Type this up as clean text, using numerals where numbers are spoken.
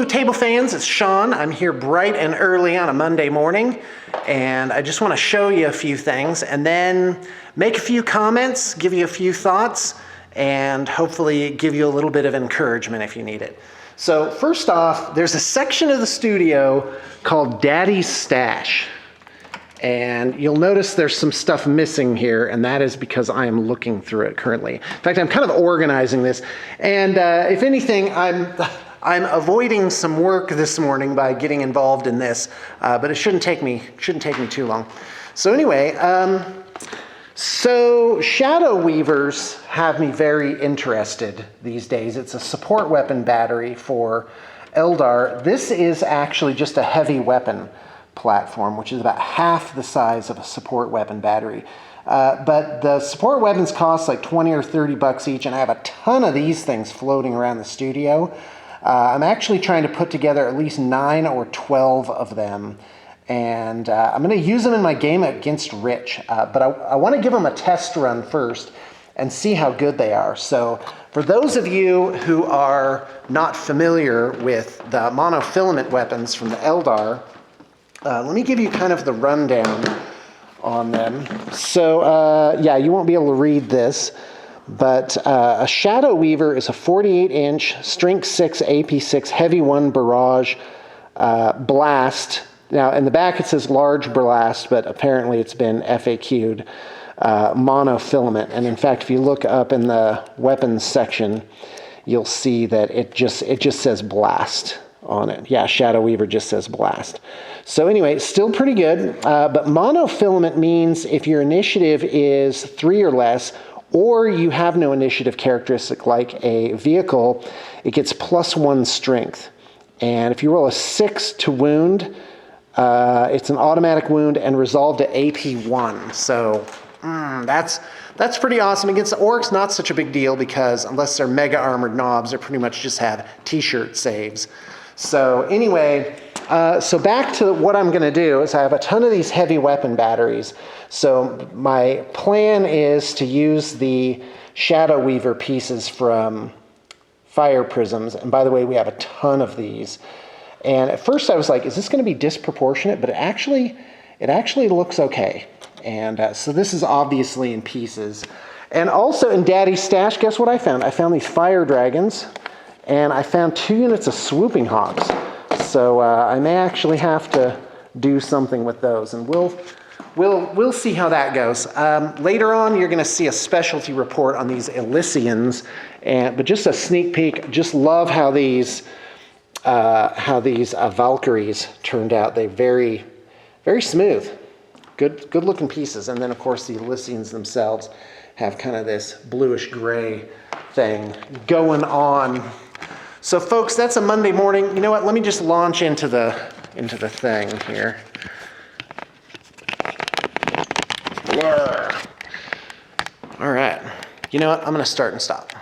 Blue Table fans, it's Sean. I'm here bright and early on a Monday morning, and I just want to show you a few things and then make a few comments, give you a few thoughts, and hopefully give you a little bit of encouragement if you need it. So first off, there's a section of the studio called Daddy's Stash. And you'll notice there's some stuff missing here, and that is because I am looking through it currently. In fact, I'm kind of organizing this. And if anything, I'm avoiding some work this morning by getting involved in this, but it shouldn't take me too long. So anyway, so Shadow Weavers have me very interested these days. It's a support weapon battery for Eldar. This is actually just a heavy weapon platform, which is about half the size of a support weapon battery. But the support weapons cost like 20 or 30 bucks each, and I have a ton of these things floating around the studio. I'm actually trying to put together at least 9 or 12 of them, and I'm going to use them in my game against Rich, but I want to give them a test run first and see how good they are. So for those of you who are not familiar with the monofilament weapons from the Eldar, let me give you kind of the rundown on them. So yeah, you won't be able to read this, but a Shadow Weaver is a 48-inch Strength 6 AP6 Heavy 1 Barrage blast. Now in the back it says large blast, but apparently it's been FAQ'd, monofilament. And in fact, if you look up in the weapons section, you'll see that it just says blast on it. Yeah, Shadow Weaver just says blast. So anyway, still pretty good, but monofilament means if your initiative is 3 or less, or you have no initiative characteristic like a vehicle, it gets +1 strength. And if you roll a 6 to wound, it's an automatic wound and resolved to AP1. So that's pretty awesome. Against the orcs, not such a big deal because unless they're mega armored knobs, they pretty much just have t-shirt saves. So anyway, so back to what I'm going to do is I have a ton of these heavy weapon batteries. So my plan is to use the Shadow Weaver pieces from Fire Prisms. And by the way, we have a ton of these. And at first I was like, is this going to be disproportionate? But it actually looks okay. And so this is obviously in pieces. And also in Daddy's Stash, guess what I found? I found these Fire Dragons. And I found 2 units of Swooping Hawks. So I may actually have to do something with those, and we'll see how that goes. Later on, you're going to see a specialty report on these Elysians, but just a sneak peek. Just love how these Valkyries turned out. They're very, very smooth, good looking pieces. And then of course the Elysians themselves have kind of this bluish gray thing going on. So folks, that's a Monday morning. You know what? Let me just launch into the thing here. All right. You know what? I'm going to start and stop.